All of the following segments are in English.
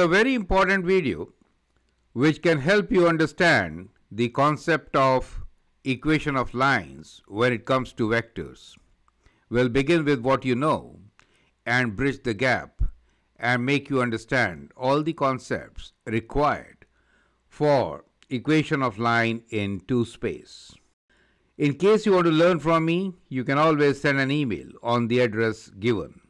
a very important video which can help you understand the concept of equation of lines when it comes to vectors. We'll begin with what you know and bridge the gap and make you understand all the concepts required for equation of line in 2 space. In case you want to learn from me, you can always send an email on the address given.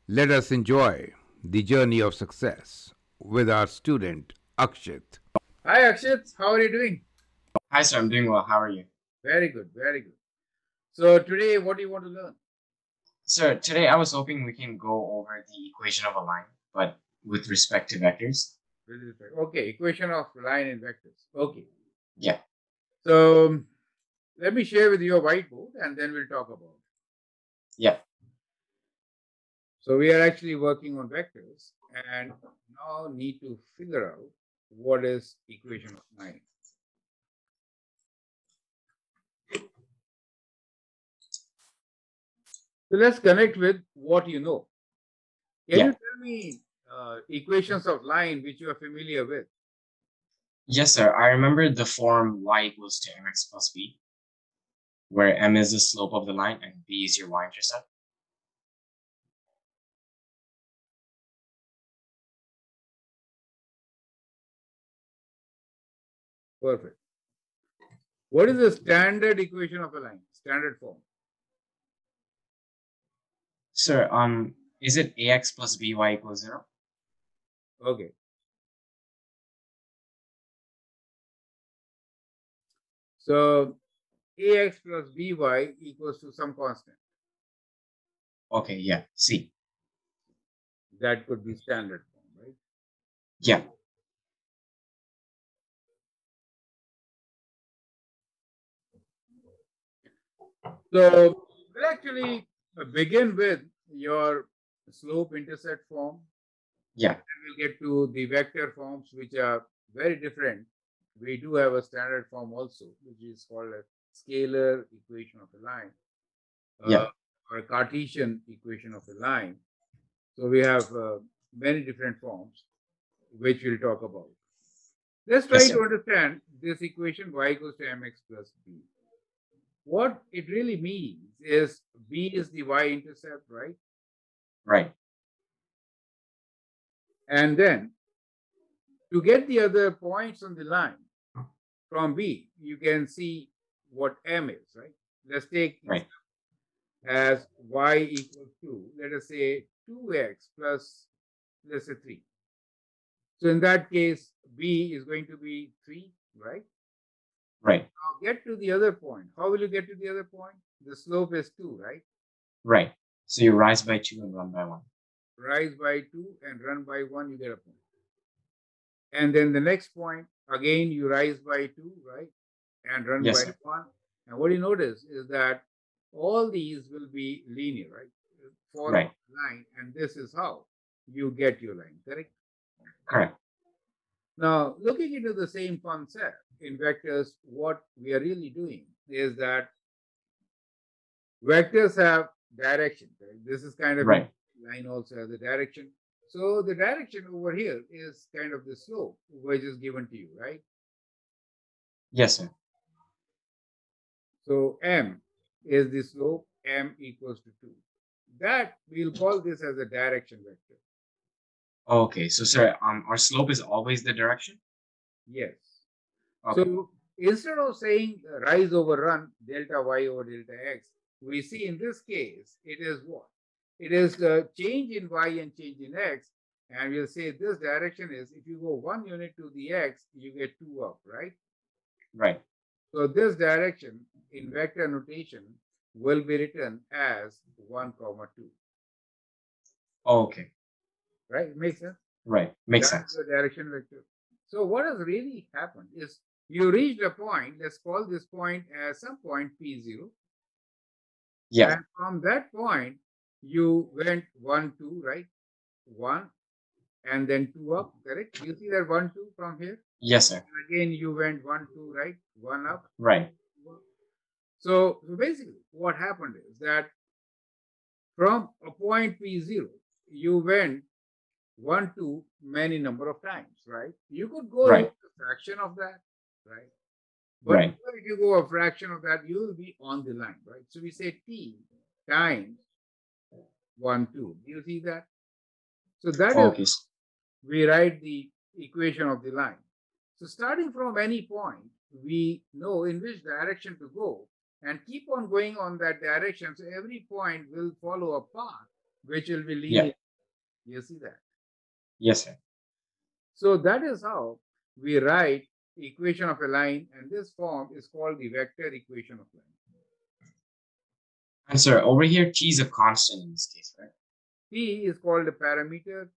Let us enjoy the journey of success with our student Akshit. Hi Akshit, how are you doing? Hi, sir. I'm doing well. How are you? Very good, very good. So today, what do you want to learn? Sir, today I was hoping we can go over the equation of a line, but with respect to vectors. Okay, equation of line in vectors. Okay. Yeah. So let me share with you a whiteboard and then we'll talk about it. Yeah. So we are actually working on vectors and now need to figure out what is equation of line. So let's connect with what you know. Can you tell me equations of line which you are familiar with? Yes, sir. I remember the form y equals to mx plus b, where m is the slope of the line and b is your y-intercept. Perfect. What is the standard equation of a line? Standard form. Sir, is it ax plus by equals 0? Okay. So ax plus by equals to some constant. Okay, yeah. C. That could be standard form, right? Yeah. So we'll actually begin with your slope-intercept form. Yeah. And we'll get to the vector forms, which are very different. We do have a standard form also, which is called a scalar equation of a line, or a Cartesian equation of a line. So we have many different forms, which we'll talk about. Let's try to understand this equation y equals to mx plus b. What it really means is b is the y-intercept, right? Right. And then to get the other points on the line from b, you can see what m is, right? Let's take as y equals to, let us say 2x plus, let's say 3. So in that case, b is going to be 3, right? Right. Now get to the other point. How will you get to the other point? The slope is 2, right? Right. So you rise by 2 and run by 1. Rise by 2 and run by 1, you get a point. And then the next point, again, you rise by 2, right? And run by 1. And what you notice is that all these will be linear, right? Form a line, and this is how you get your line, correct? Correct. Now, looking into the same concept in vectors, what we are really doing is that vectors have direction, right? This is kind of line also has a direction. So the direction over here is kind of the slope, which is given to you, right? Yes, sir. So m is the slope, m equals to 2. That we'll call this as a direction vector. Okay, so sir, our slope is always the direction? Yes. Okay. So instead of saying rise over run, delta y over delta x, we see in this case, it is what? It is the change in y and change in x. And we'll say this direction is, if you go 1 unit to the x, you get 2 up, right? Right. So this direction in vector notation will be written as 1, 2. Okay. Right? Makes sense? Right. Makes sense. The direction vector. So what has really happened is you reached a point, let's call this point as some point P0. Yeah. And from that point, you went 1, 2, right? 1, and then 2 up, correct? You see that 1, 2 from here? Yes, sir. And again, you went 1, 2, right? 1 up. Right. So basically, what happened is that from a point P0, you went 1 to many number of times, right? You could go Right. into a fraction of that, right? But Right. even if you go a fraction of that, you will be on the line, right? So we say t times 1, 2. Do you see that? So that is, Okay. we write the equation of the line. So starting from any point, we know in which direction to go and keep on going on that direction. So every point will follow a path which will be linear. Yeah. You see that? Yes, sir. So that is how we write equation of a line, and this form is called the vector equation of line. And sir, over here, t is a constant in this case, right? T is called a parameter.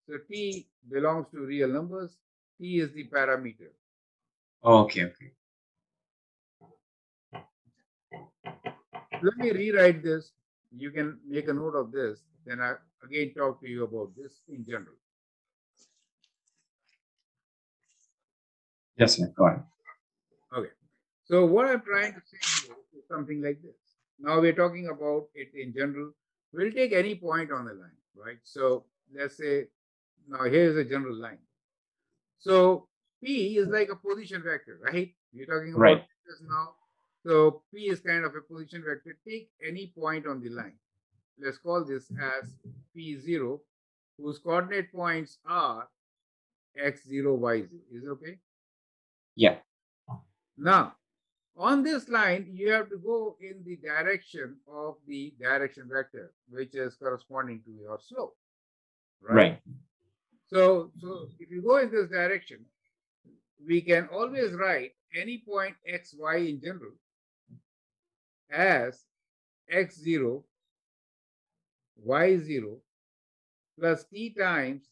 So t belongs to real numbers. T is the parameter. Okay, okay. Let me rewrite this. You can make a note of this. Then I again talk to you about this in general. Yes, sir. Go ahead. Okay. So what I'm trying to say here is something like this. Now we're talking about it in general. We'll take any point on the line, right? So let's say now here's a general line. So P is like a position vector, right? We're talking about Right. this now. So P is kind of a position vector. Take any point on the line. Let's call this as P0, whose coordinate points are x0, y0. Is it okay? Yeah. Now, on this line, you have to go in the direction of the direction vector, which is corresponding to your slope, right? Right. So if you go in this direction, we can always write any point x, y in general as x0, y0 plus t times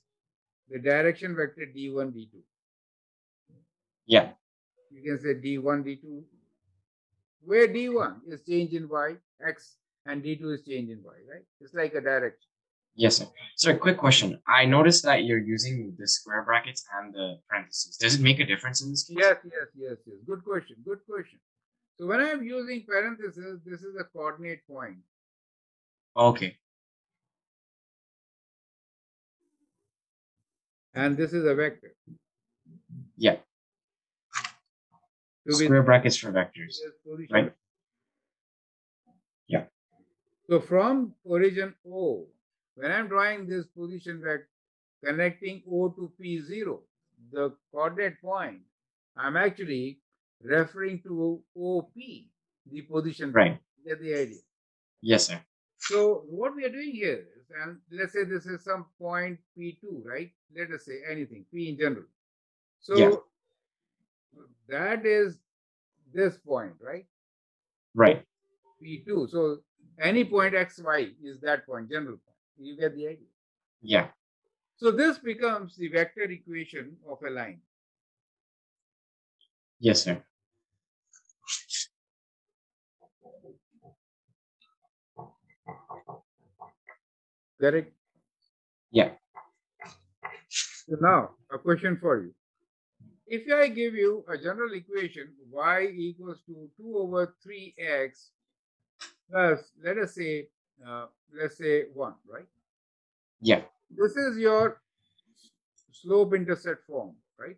the direction vector d1, d2. Yeah. You can say d1, d2, where d1 is change in y, x, and d2 is change in y, right? It's like a direction. Yes, sir. Sir, quick question. I noticed that you're using the square brackets and the parentheses. Does it make a difference in this case? Yes. Good question. So when I'm using parentheses, this is a coordinate point. Okay. And this is a vector. Yeah. Square brackets for vectors. Right? Yeah. So from origin O, when I'm drawing this position vector connecting O to P0, the coordinate point, I'm actually referring to OP, the position Right. vector. You get the idea? Yes, sir. So what we are doing here is, and let's say this is some point P2, right? Let us say anything, P in general. So that is this point, right? Right. P2. So any point xy is that point, general point. You get the idea? Yeah. So this becomes the vector equation of a line. Yes, sir. Correct? Yeah. So now, a question for you. If I give you a general equation, y equals to 2 over 3x plus, let us say 1, right? Yeah. This is your slope-intercept form, right?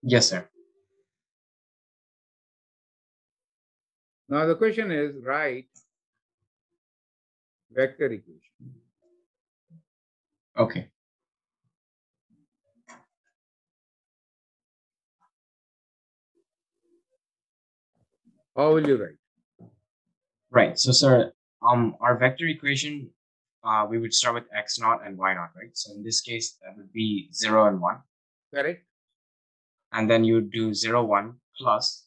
Yes, sir. Now the question is, write vector equation. Okay. How will you write? Right. So, sir, our vector equation, we would start with x naught and y naught, right? So in this case, that would be 0 and 1. Correct? And then you do 0, 1 plus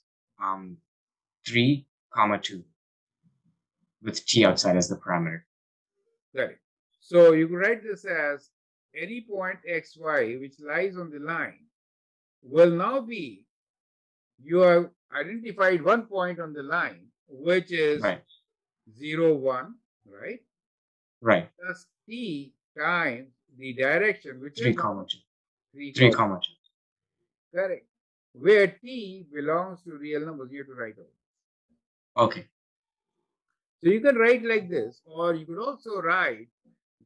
3, comma 2 with t outside as the parameter. Correct. So you could write this as any point xy which lies on the line will now be, you have identified one point on the line which is Right. 0, 1, right? Right. Plus t times the direction which 3, is comma 2. 3, 3, comma 2. correct. Where t belongs to real numbers, you have to write out. Okay. So you can write like this, or you could also write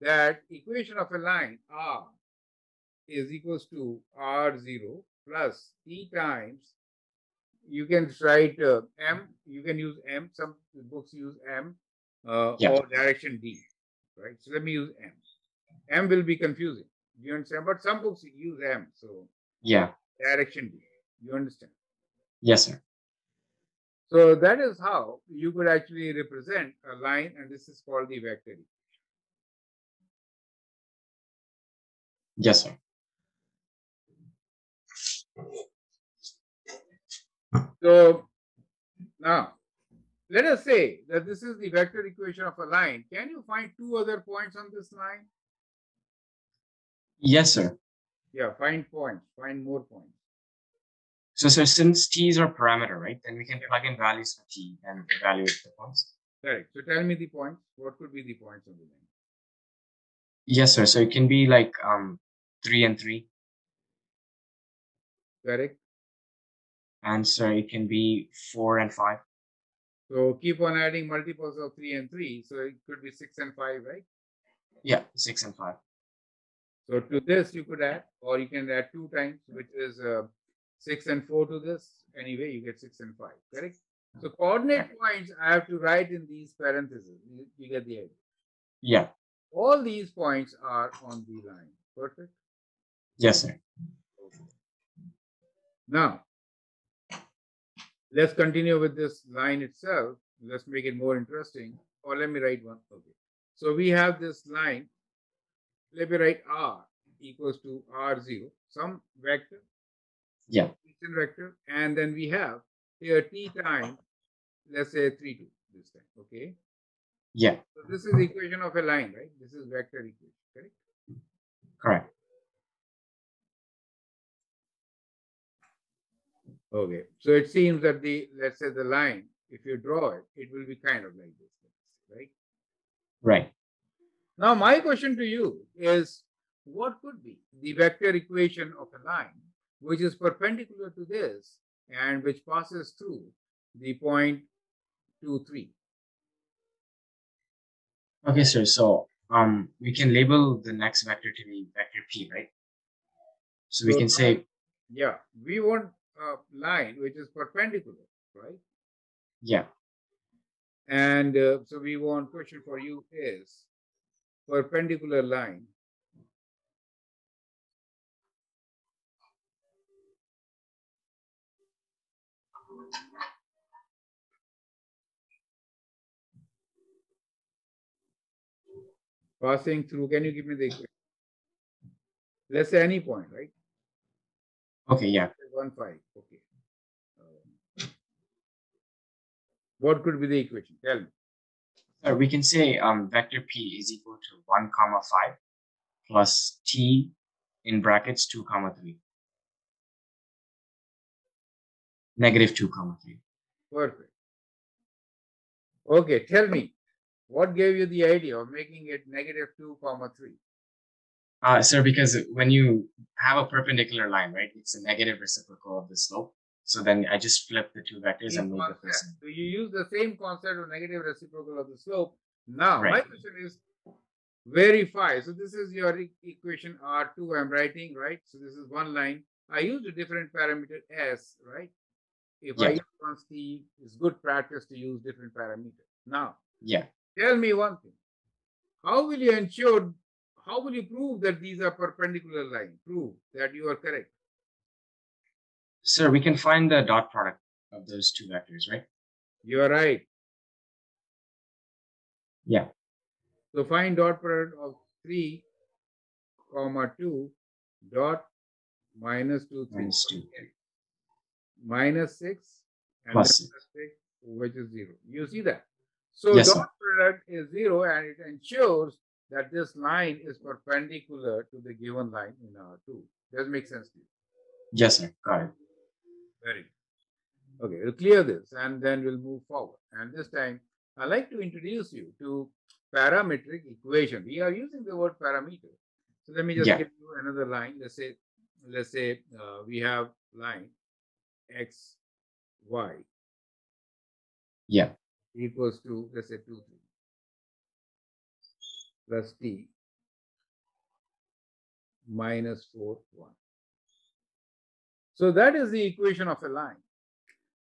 that equation of a line R is equals to R0 plus T times, you can write M, you can use M, some books use M Yeah. or direction D, right? So let me use M. M will be confusing, you understand? But some books use M, so Yeah. direction D, you understand? Yes, sir. So that is how you could actually represent a line, and this is called the vector equation. Yes, sir. So now, let us say that this is the vector equation of a line. Can you find two other points on this line? Yes, sir. Yeah, find points, find more points. So, sir, since t is our parameter, right, then we can plug in values for t and evaluate the points. Correct. So tell me the points. What could be the points on the line? Yes, sir. So it can be like 3 and 3. Correct. And sir, it can be 4 and 5. So keep on adding multiples of 3 and 3. So it could be 6 and 5, right? Yeah, 6 and 5. So to this you could add, or you can add 2 times, which is 6 and 4 to this. Anyway, you get 6 and 5. Correct. So coordinate points I have to write in these parentheses. You get the idea. Yeah. All these points are on the line. Perfect. Yes, sir. Okay. Now, let's continue with this line itself. Let's make it more interesting. Or let me write one. Okay. So we have this line. Let me write R equals to R0, some vector, Yeah. vector, and then we have here T times, let's say 3, 2 this time. Okay. Yeah. So this is the equation of a line, right? This is vector equation, correct? Correct. Okay. So it seems that let's say the line, if you draw it, it will be kind of like this, right? Right. Now, my question to you is, what could be the vector equation of a line which is perpendicular to this and which passes through the point 2, 3? Okay, sir. So we can label the next vector to be vector p, right? So we can say, yeah, we want a line which is perpendicular, right? yeah. And so we want, question for you is, perpendicular line passing through, can you give me the equation? Let's say any point, right? Okay, yeah. 1, 5, okay. What could be the equation? Tell me. Sir, we can say vector p is equal to 1 comma 5 plus t in brackets 2 comma 3. Negative 2 comma 3. Perfect. Okay, tell me, what gave you the idea of making it negative 2 comma 3? Sir, because when you have a perpendicular line, right, it's a negative reciprocal of the slope. So then I just flip the two vectors and move the first. So you use the same concept of negative reciprocal of the slope. Now, Right. my question is, verify. So this is your equation R2 I'm writing, right? So this is one line. I used a different parameter S, right? If I use quantity, it's good practice to use different parameters. Now, tell me one thing. How will you ensure, how will you prove that these are perpendicular lines? Prove that you are correct. Sir, we can find the dot product of those two vectors, right? You are right. Yeah. So find dot product of 3, comma 2, dot minus 2, 3. Minus 2. Minus 6 and Plus then plus 6, which is 0. You see that? So dot product is 0 and it ensures that this line is perpendicular to the given line in R2. Does it make sense to you? Yes, sir. Got it. Very good. Okay, we'll clear this and then we'll move forward. And this time, I'd like to introduce you to parametric equation. We are using the word parameter. So let me just give you another line. Let's say we have line x, y. Yeah. Equals to, let's say 2, 3 plus t minus 4, 1. So that is the equation of a line.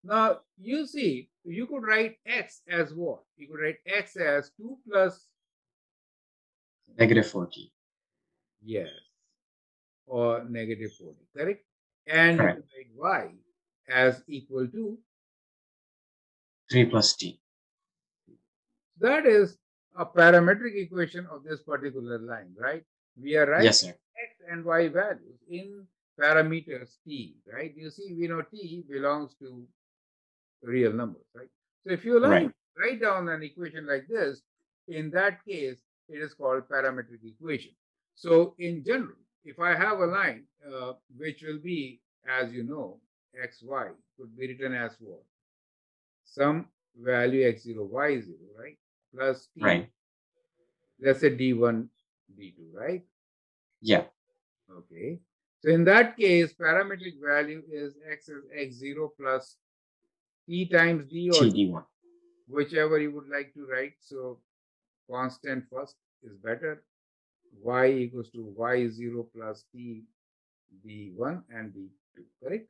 Now, you see, you could write x as what? You could write x as 2 plus negative 40. Yes, or negative 40, correct? And Correct. you could write y as equal to 3 plus t. that is a parametric equation of this particular line, right? We are writing Yes, sir. x and y values in parameters t, right? You see, we know t belongs to real numbers, right? So if you like Right. write down an equation like this, in that case, it is called parametric equation. So in general, if I have a line which will be, as you know, xy could be written as what? Some value x0, y0, right? Plus t, Right. let's say d1, d2, right? Yeah. Okay. So in that case, parametric value is x is x0 plus t times d or TD1. whichever you would like to write. So constant first is better. Y equals to y0 plus t d1 and d2, correct?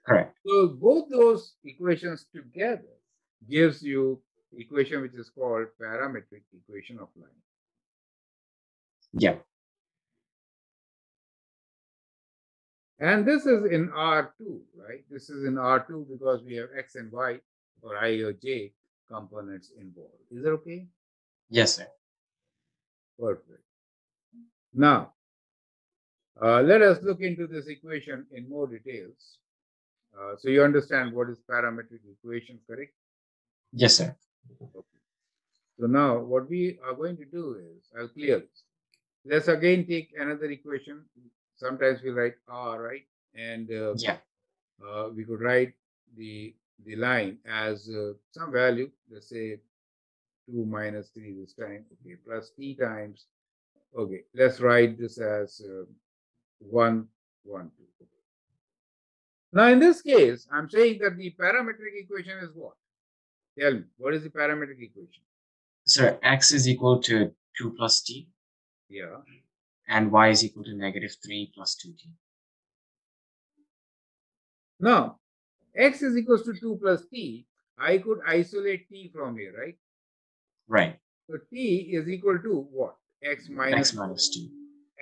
Correct. So both those equations together gives you equation which is called parametric equation of line. Yeah. And this is in R2, right? This is in R2 because we have x and y or I or j components involved. Is that okay? Yes, sir. Perfect. Now, let us look into this equation in more details. So you understand what is parametric equation, correct? Yes, sir. Okay. So now what we are going to do is, I'll clear this. Let's again take another equation. Sometimes we write R, right? And Yeah. we could write the line as some value, let's say 2 minus 3 this time, okay, plus t times, okay, let's write this as 1, 1, 2. Okay. Now, in this case, I'm saying that the parametric equation is what? Tell me, what is the parametric equation? Sir, x is equal to 2 plus t. Yeah. And y is equal to negative 3 plus 2t. Now, x is equals to 2 plus t. I could isolate t from here, right? Right. So t is equal to what? X minus X minus 2.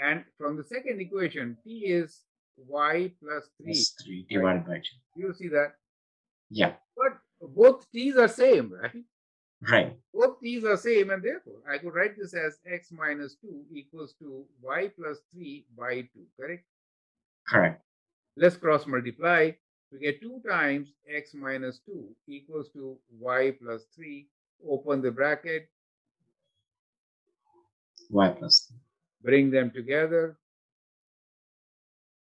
And from the second equation, t is y plus 3. Plus 3 divided by 2. You see that? Yeah. But both t's are same, right? Right. Both t's are same, and therefore I could write this as x minus 2 equals to y plus 3 by 2, correct? Correct. Let's cross multiply. We get 2 times x minus 2 equals to y plus 3. Open the bracket, Y plus 3. bring them together.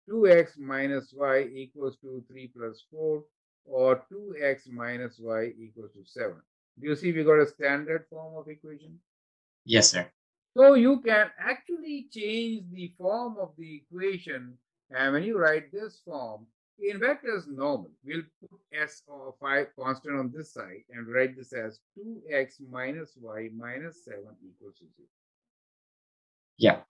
2x minus y equals to 3 plus 4, or 2x minus y equals to 7. Do you see we got a standard form of equation? Yes, sir. So you can actually change the form of the equation, and when you write this form, in vectors normal, we'll put s or 5 constant on this side and write this as 2x minus y minus 7 equals to 0. Yeah.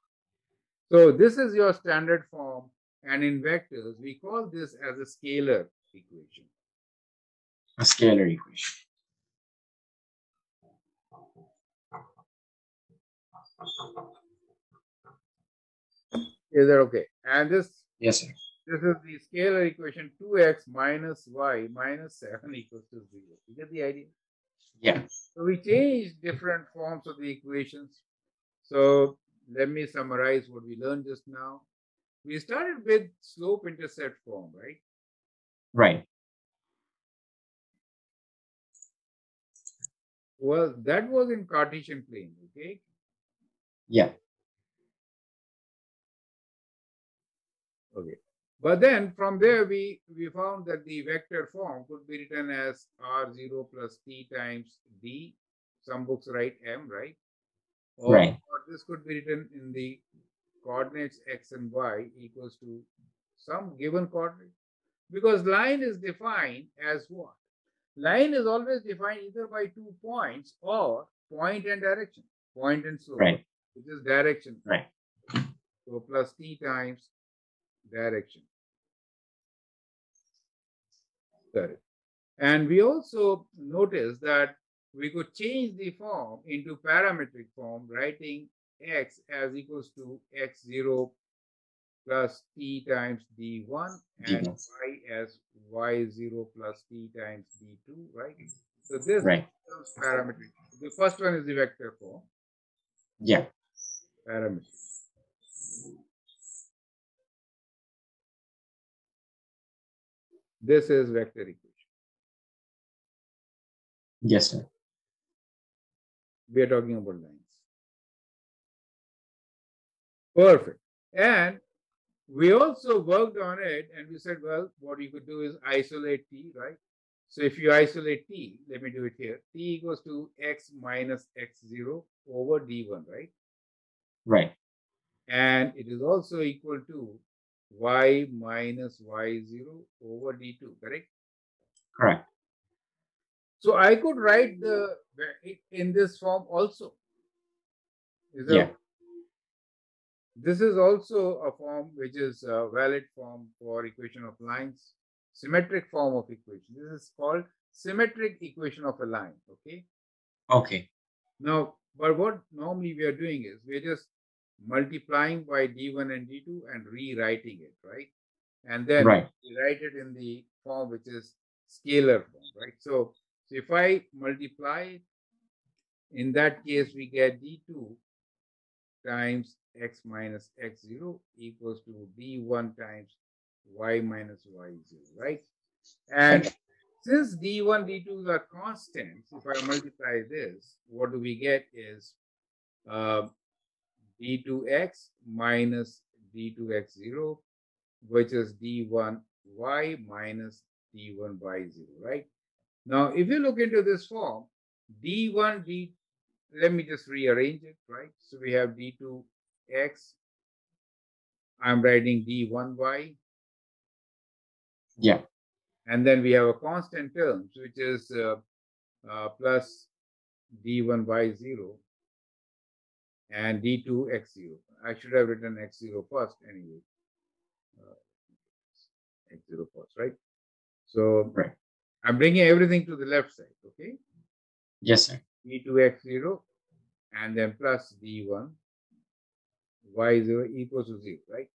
So this is your standard form, and in vectors, we call this as a scalar equation. A scalar equation. Is that okay? And this Yes, sir. is the scalar equation 2x minus y minus 7 equals to 0. You get the idea? Yeah. So we change different forms of the equations. So let me summarize what we learned just now. We started with slope-intercept form, right? Right. Well, that was in Cartesian plane, okay? Yeah. Okay. But then from there, we found that the vector form could be written as r0 plus t times d. Some books write m, right? Right. Or this could be written in the coordinates x and y equals to some given coordinate. Because line is defined as what? Line is always defined either by 2 points or point and direction, point and slope, Right. which is direction. Right. So So plus t times direction. Correct. And we also noticed that we could change the form into parametric form, writing x as equals to x0 plus t times d1 and D1. y as y0 plus t times d2, right? So this Right. becomes parametric. The first one is the vector form, Yeah. parametric. This is vector equation. Yes, sir. We are talking about lines. Perfect. And we also worked on it and we said, well, what you could do is isolate t, right? So if you isolate t, let me do it here. T equals to x minus x0 over d1, right? Right. And it is also equal to y minus y0 over d2, correct? Correct. So I could write it in this form also. Is that Yeah. okay? This is also a form which is a valid form for equation of lines, symmetric form of equation. This is called symmetric equation of a line, okay? Okay. Now, but what normally we are doing is we're just multiplying by d1 and d2 and rewriting it, right? And then Right. we write it in the form which is scalar form, right? So if I multiply, in that case, we get d2 times x minus x0 equals to d1 times y minus y0, right? And since d1, d2 are constants, if I multiply this, what do we get is d2x minus d2x0, which is d1y minus d1y0, right? Now, if you look into this form, d1, let me just rearrange it, right? So we have d2x, I'm writing d1y, Yeah. and then we have a constant terms, which is plus d1y0 and d2x0. I should have written x0 first anyway. X0 first, right? So Right. I'm bringing everything to the left side, okay? Yes, sir. d2x0 and then plus d1 y0 equals to 0, right?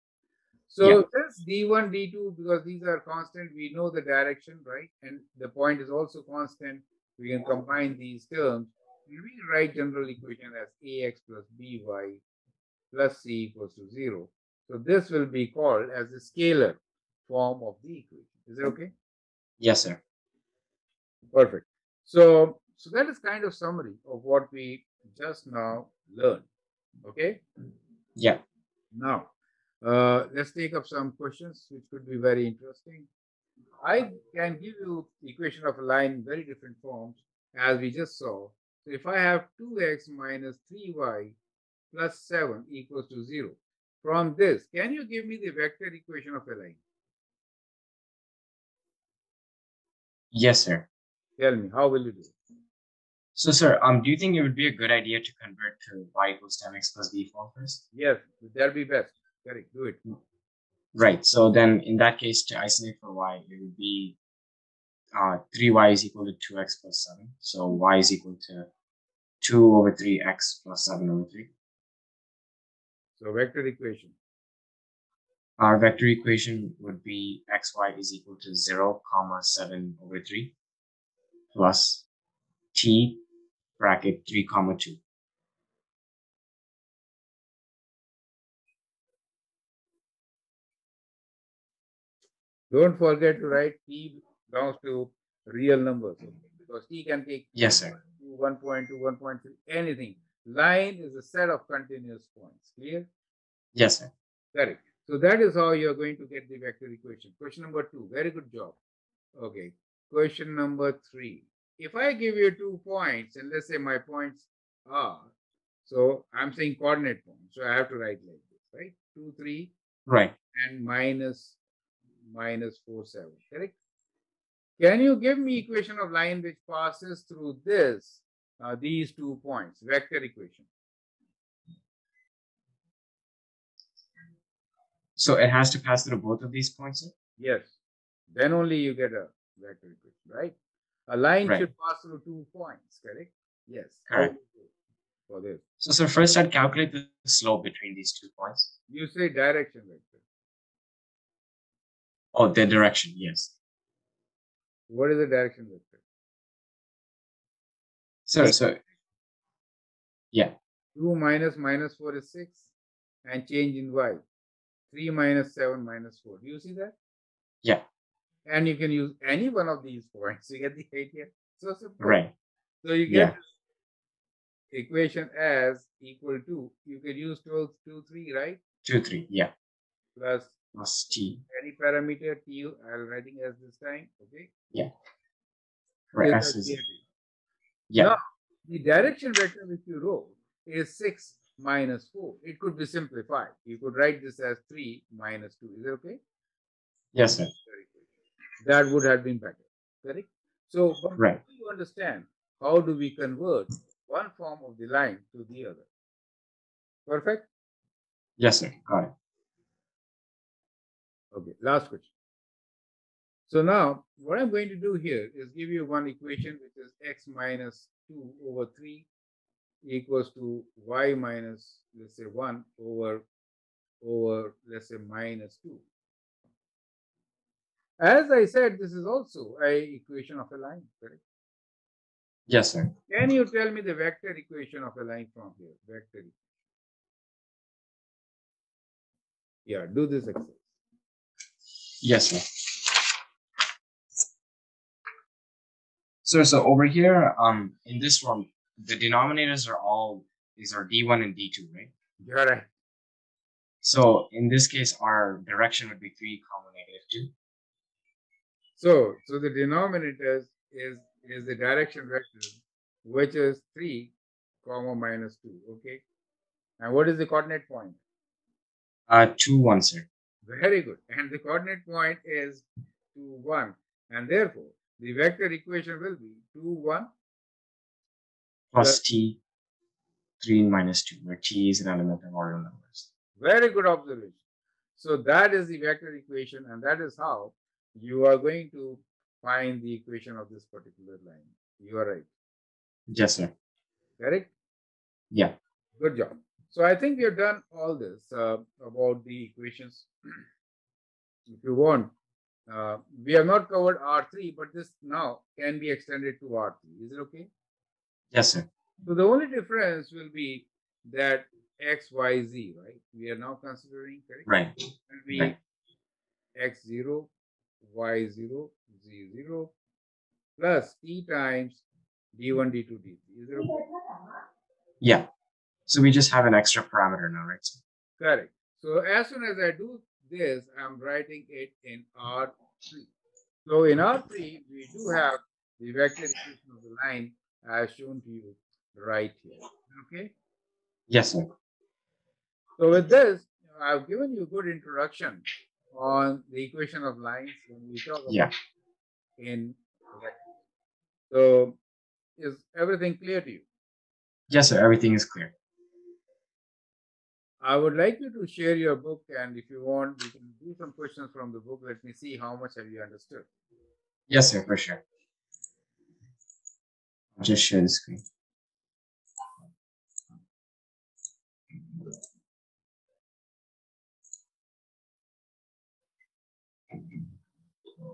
So Yeah. since d1, d2, because these are constant, we know the direction, right? And the point is also constant. We can combine these terms. We rewrite general equation as ax plus by plus c equals to 0. So this will be called as the scalar form of the equation. Is it okay? Yes, sir. Perfect. So that is kind of summary of what we just now learned. Okay. Yeah. Now, let's take up some questions which could be very interesting. I can give you equation of a line in very different forms as we just saw. So if I have 2x minus 3y plus 7 equals to 0, from this, can you give me the vector equation of a line? Yes, sir. Tell me, how will you do it? So, sir, do you think it would be a good idea to convert to y equals to mx plus b form first? Yes, that'll be best. Correct, do it. Right. So then, in that case, to isolate for y, it would be 3y is equal to 2x plus 7. So y is equal to 2 over 3x plus 7 over 3. So vector equation. Our vector equation would be xy is equal to 0, comma 7 over 3 plus t bracket 3, comma 2. Don't forget to write t belongs to real numbers, okay? Because t can take Yes, sir. 1.2, 1.3, anything. Line is a set of continuous points. Clear? Yes, sir. Correct. So that is how you're going to get the vector equation. Question number 2. Very good job. Okay. Question number 3. If I give you 2 points, and let's say my points are, so I'm saying coordinate points. So I have to write like this, right? 2, 3, Right. and minus 4, 7. Correct? Can you give me equation of line which passes through these 2 points? Vector equation. So it has to pass through both of these points, sir? Yes. Then only you get a vector equation, right? A line Right. should pass through 2 points, correct? Yes. Correct. For this. So, sir, first I'd calculate the slope between these 2 points. You say direction vector. Oh, the direction, yes. What is the direction vector? Sir, so, yeah. 2 minus minus 4 is 6 and change in y. 3 minus 7 minus 4. Do you see that? Yeah. And you can use any one of these points. You get the idea? So simple. Right. So you get equation as equal to, you can use 2, 3, right? 2, 3, yeah. Plus t. Any parameter t, I'm writing as this time, okay? Yeah. For s is, yeah. Now, the direction vector which you wrote is 6 minus 4. It could be simplified. You could write this as 3 minus 2. Is it okay? Yes, sir. That would have been better, correct? So, right. You understand how do we convert one form of the line to the other? Perfect? Yes, sir. Got it. Okay, last question. So now, what I'm going to do here is give you one equation which is x minus 2 over 3 equals to y minus, let's say, 1 over, let's say, minus 2. As I said, this is also a equation of a line, correct? Yes, sir. Can you tell me the vector equation of a line from here? Vector equation. Yeah, do this exercise. Yes, sir. So over here, in this one, the denominators are all, these are d1 and d2, right? You're right. So in this case, our direction would be 3 comma -2. So the denominator is the direction vector, which is 3 comma minus 2, okay? And what is the coordinate point? 2, 1, sir. Very good. And the coordinate point is 2, 1. And therefore, the vector equation will be 2, 1 plus t 3 minus 2, where t is an element of ordinal numbers. Very good observation. So that is the vector equation, and that is how you are going to find the equation of this particular line. You are right. Yes, sir. Correct? Yeah. Good job. So I think we have done all this about the equations. If you want, we have not covered R3, but this now can be extended to R3. Is it okay? Yes, sir. So the only difference will be that x, y, z, right? We are now considering, correct? Right. Will be x0, y0, z0 plus t times d1, d2, d3. Is it okay? Yeah. So we just have an extra parameter now, right? Correct. So as soon as I do this, I'm writing it in R3. So in R3, we do have the vector equation of the line as shown to you right here. Okay? Yes, sir. So with this, I've given you a good introduction on the equation of lines when we talk about in vectors. So is everything clear to you? Yes, sir. Everything is clear. I would like you to share your book, and if you want, we can do some questions from the book. Let me see how much have you understood. Yes, sir, for sure. I'll just share the screen.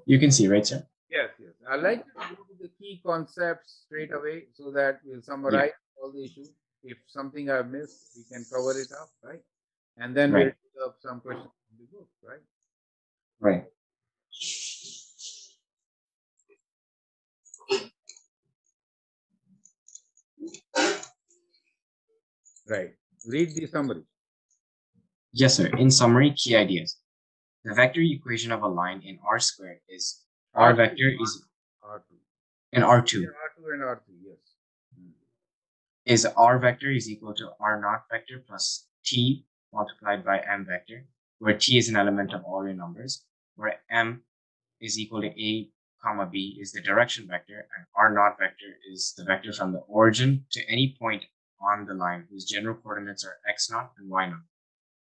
You can see, right, sir? Yes, yes. I'd like to go to the key concepts straight away so that we'll summarize all the issues. If something I've missed, we can cover it up, right? And then we'll pick up some questions from the book, right? Right. Right. Read the summary. Yes, sir. In summary, key ideas. The vector equation of a line in R squared is R vector is R2. in R2. Yeah, R2 and R3, yes. Is R vector is equal to R naught vector plus T multiplied by M vector, where T is an element of all real numbers, where M is equal to A comma B is the direction vector, and R naught vector is the vector from the origin to any point on the line whose general coordinates are x naught and y naught.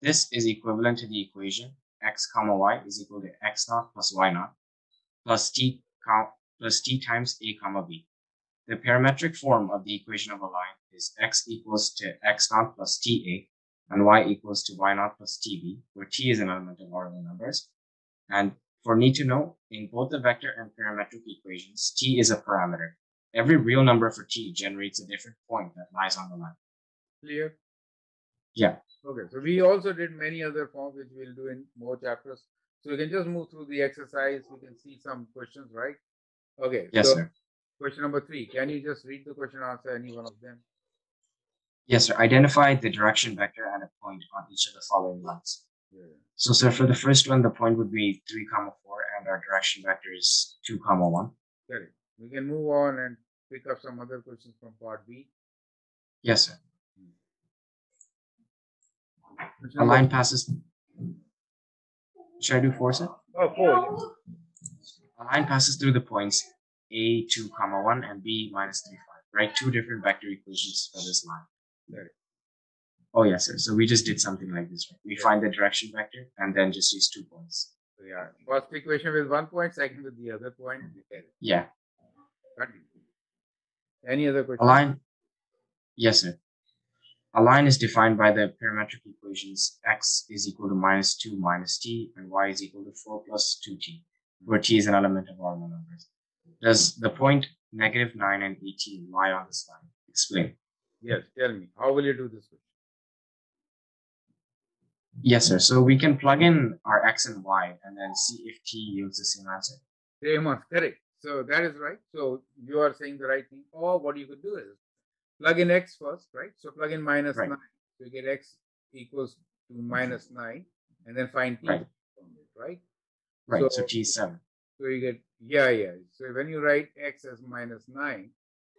This is equivalent to the equation x comma y is equal to x naught plus y naught plus t times a comma b. The parametric form of the equation of a line is x equals to x naught plus ta and y equals to y naught plus tb, where t is an element of ordinal numbers. And for need to know, in both the vector and parametric equations, t is a parameter. Every real number for t generates a different point that lies on the line. Clear? Yeah. Okay, so we also did many other forms which we'll do in more chapters. So we can just move through the exercise. We can see some questions, right? Okay. Yes, so sir. Question number 3. Can you just read the question and answer any one of them? Yes, sir. Identify the direction vector and a point on each of the following lines. Yeah. So, sir, for the first one, the point would be 3, 4, and our direction vector is 2, 1. Correct. We can move on and pick up some other questions from part B. Yes, sir. Question A number- line passes. Should I do 4, sir? Oh, 4. A line passes through the points a 2, 1 and b minus 3, 5. Write 2 different vector equations for this line. Correct. Oh, yes, sir. So we just did something like this, right? We find the direction vector and then just use 2 points. So yeah, first equation with 1 point, second with the other point. Yeah. Continue. Any other A question? line. Yes, sir. A line is defined by the parametric equations x is equal to minus 2 minus t and y is equal to 4 plus 2t, where t is an element of ordinal numbers. Does the point negative 9 and 18 lie on this line? Explain. Yes, tell me. How will you do this question? Yes, sir. So we can plug in our x and y and then see if t yields the same answer. Same answer. Correct. So that is right. So you are saying the right thing. Or what you could do is plug in x first, right? So plug in minus Right. 9. So you get x equals to minus 9 and then find t Right. from it, right? Right. So So- t is 7. So you get, yeah. So when you write x as minus 9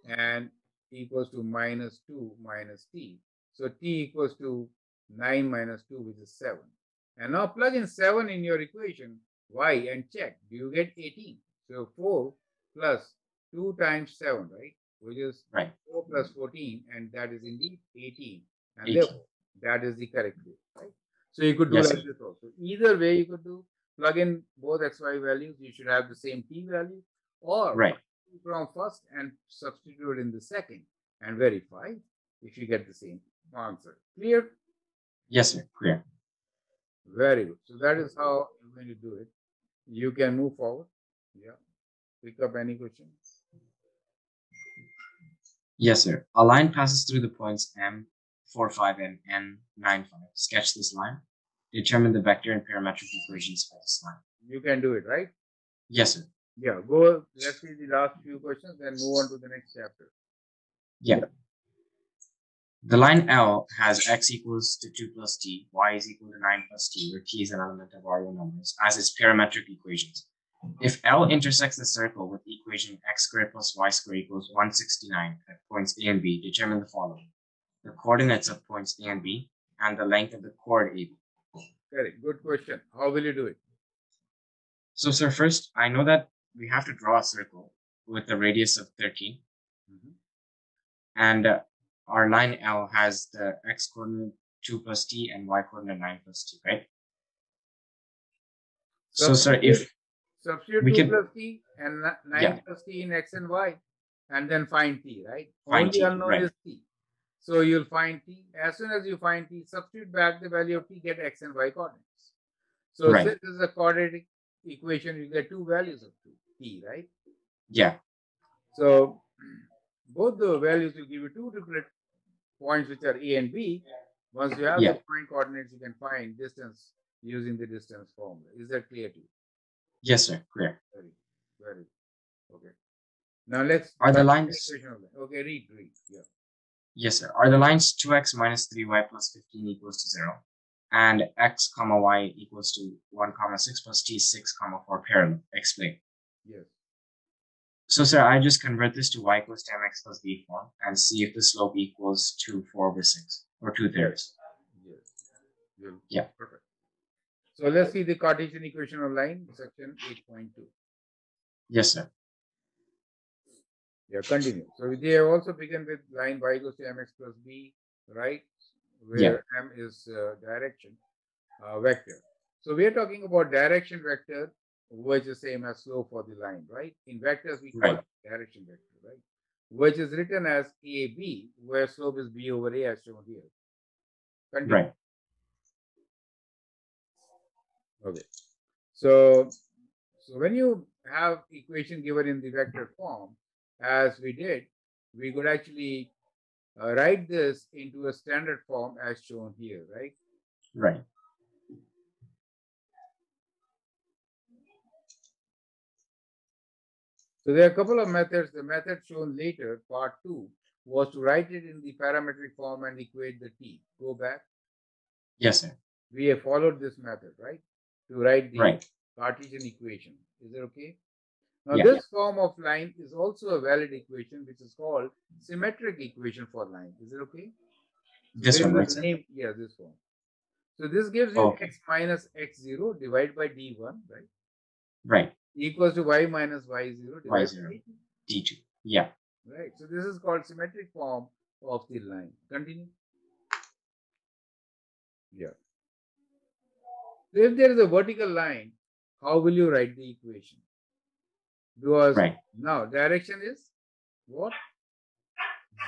and equals to minus 2 minus t, so t equals to 9 minus 2, which is 7. And now plug in 7 in your equation, y, and check. Do you get 18? So 4 plus 2 times 7, right? Which is Right. 4 plus 14, and that is indeed 18. And 18. therefore, that is the correct way, right? So you could do Yes, like sir. this also. Either way you could do. Plug in both xy values, you should have the same t value, or Right. from first and substitute in the second and verify if you get the same answer. Clear? Yes, sir. Clear. Very good. So that is how you're going to do it. You can move forward. Yeah. Pick up any question. Yes, sir. A line passes through the points m 4, 5 and n 9, 5. Sketch this line. Determine the vector and parametric equations for this line. You can do it, right? Yes, sir. Yeah. Go. Let's see the last few questions, then move on to the next chapter. Yeah. The line L has x equals to 2 plus t, y is equal to 9 plus t, where t is an element of ordinal numbers, as its parametric equations. If L intersects the circle with equation x squared plus y squared equals 169 at points A and B, determine the following: the coordinates of points A and B and the length of the chord AB. Correct. Good question. How will you do it? So, sir, first, I know that we have to draw a circle with a radius of 13, and our line L has the x coordinate 2 plus t and y coordinate 9 plus t, right? So, sir, if Substitute we 2 can- plus t and 9 Yeah. plus t in x and y, and then find t, right? Find Only t, unknown right. is t. So you'll find t. As soon as you find t, substitute back the value of t, get x and y coordinates. So Right. since this is a quadratic equation, you get 2 values of t, right? yeah, So both the values will give you 2 different points, which are a and b. Once you have Yeah. the point coordinates, you can find distance using the distance formula. Is that clear to you? yes, sir, clear. Very good. Okay. Now let's. Are the lines? Okay, read. Yeah. Yes, sir. Are the lines 2x minus 3y plus 15 equals to 0 and x comma y equals to 1 comma 6 plus t 6 comma 4 parallel? Explain. Yes. So, sir, I just convert this to y equals to mx plus b form and see if the slope equals to 4 over 6 or 2/3. Yes. Good. Yeah. Perfect. So let's see the Cartesian equation of line, section 8.2. Yes, sir. Yeah, continue. So they have also begun with line y equals to mx plus b, right? Where Yeah. m is direction, vector. So we are talking about direction vector, which is same as slope for the line, right? In vectors, we call it direction vector, right? Which is written as AB, where slope is B over A as shown here. Continue. Right. Okay. So when you have equation given in the vector form, as we did, we could actually write this into a standard form as shown here, right? Right. So there are a couple of methods. The method shown later, part 2, was to write it in the parametric form and equate the t. Go back. Yes, sir. We have followed this method, right? To write the Right. Cartesian equation. Is it okay? Now, Yeah. this form of line is also a valid equation, which is called symmetric equation for line. Is it okay? So This one, right, sir? Name, yeah, this form. So this gives you x minus x0 divided by d1, right? Right. Equals to y minus y0 divided Y0. by d2. Yeah. Right. So this is called symmetric form of the line. Continue. Yeah. So if there is a vertical line, how will you write the equation? Because now direction is what?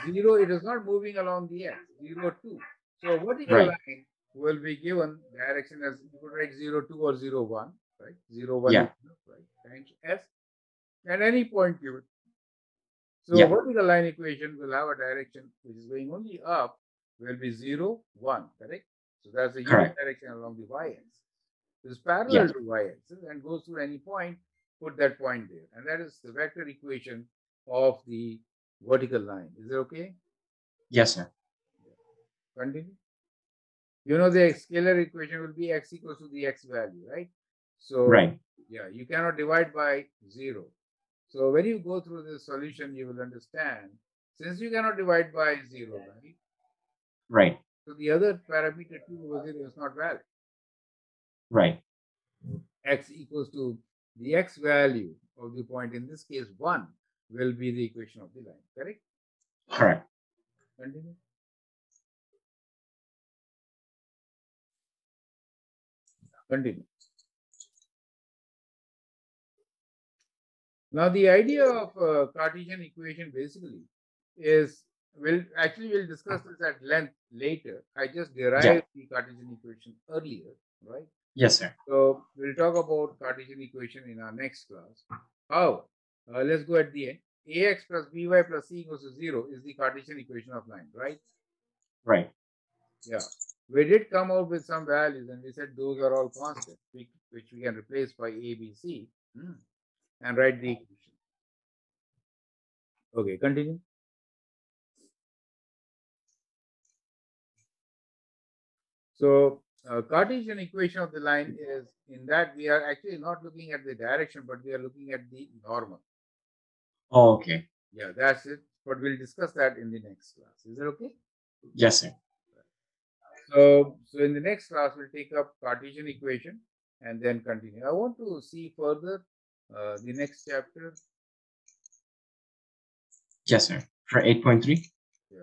0. It is not moving along the x. 0, 2. So a vertical line will be given direction as you could write 0, 2 or 0, 1. Right? 0, 1 is right times s at any point given. So a vertical line equation will have a direction which is going only up, will be 0, 1, correct? So that's the unit direction along the y-axis. It's parallel to y-axis and goes through any point, put that point there. And that is the vector equation of the vertical line. Is it okay? Yes, sir. Continue. You know the scalar equation will be x equals to the x value, right? So, yeah, you cannot divide by 0. So when you go through this solution, you will understand, since you cannot divide by 0, right? Right. So the other parameter 2 over 0 is not valid. Right. X equals to the x value of the point, in this case 1, will be the equation of the line, correct? Correct. Continue. Continue. Now the idea of Cartesian equation basically is, we'll discuss this at length later. I just derived the Cartesian equation earlier, right? Yes, sir. So we'll talk about Cartesian equation in our next class. However, let's go at the end. Ax plus by plus c equals to 0 is the Cartesian equation of line, right? Right. Yeah. We did come out with some values and we said those are all constant, which we can replace by a, b, c and write the equation. Okay, continue. So Cartesian equation of the line is in that we are actually not looking at the direction, but we are looking at the normal. Oh, okay. Yeah, that's it. But we'll discuss that in the next class. Is that okay? Yes, sir. So in the next class, we'll take up Cartesian equation and then continue. I want to see further the next chapter. Yes, sir. For 8.3? Yeah.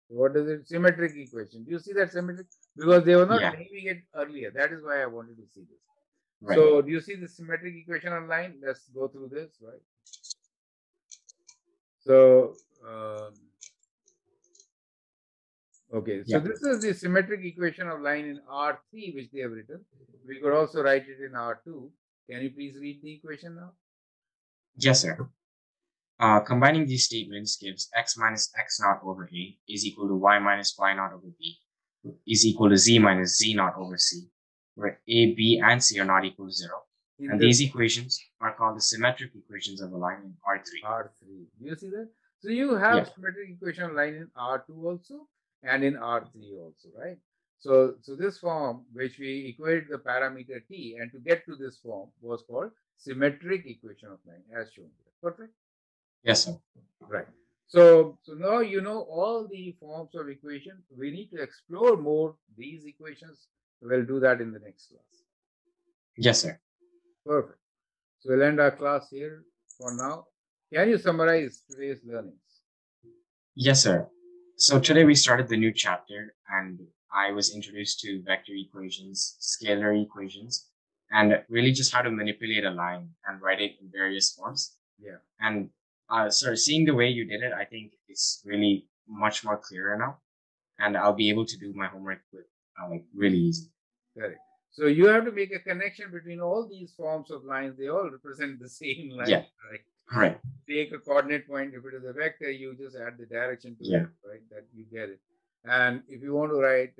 So what is it? Symmetric equation. Do you see that symmetric? Because they were not naming it earlier. That is why I wanted to see this. Right. So do you see the symmetric equation online? Let's go through this, right? So, okay. So this is the symmetric equation of line in R3, which they have written. We could also write it in R2. Can you please read the equation now? Yes, sir. Combining these statements gives x minus x naught over a is equal to y minus y naught over b is equal to z minus z naught over c, where a, b, and c are not equal to 0. And these equations are called the symmetric equations of a line in R3. R3. Do you see that? So you have symmetric equation of line in R2 also and in R3 also, right? So this form, which we equated the parameter t, and to get to this form was called symmetric equation of line, as shown here. Perfect? Yes, sir. Right. So now you know all the forms of equation. We need to explore more these equations. We'll do that in the next class. Yes, sir. Perfect. So we'll end our class here for now. Can you summarize today's learnings? Yes, sir. So today we started the new chapter, and I was introduced to vector equations, scalar equations, and really just how to manipulate a line and write it in various forms. Yeah. And so seeing the way you did it, I think it's really much more clearer now, and I'll be able to do my homework with like really easy. Correct. So you have to make a connection between all these forms of lines. They all represent the same line, Yeah. right? Right. Take a coordinate point. If it is a vector, you just add the direction to Yeah. it, right? That you get it. And if you want to write,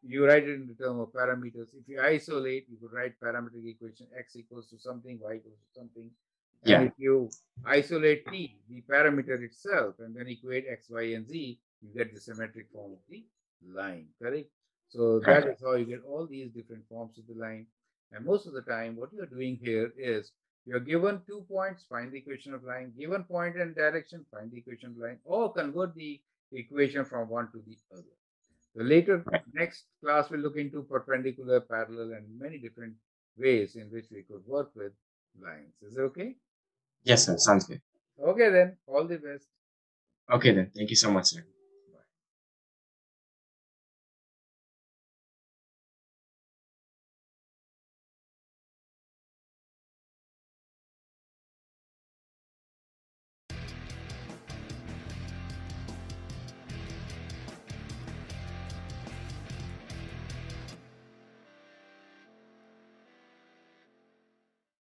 you write it in the term of parameters. If you isolate, you could write parametric equation x equals to something, y equals to something. And Yeah. if you isolate t, the parameter itself, and then equate x, y, and z, you get the symmetric form of the line, correct? So that is how you get all these different forms of the line. And most of the time, what you're doing here is you're given 2 points, find the equation of line, given point and direction, find the equation of line, or convert the equation from one to the other. The later, next class, will look into perpendicular, parallel, and many different ways in which we could work with lines. Is it okay? Yes, sir. Sounds good. Okay, then. All the best. Okay, then. Thank you so much, sir.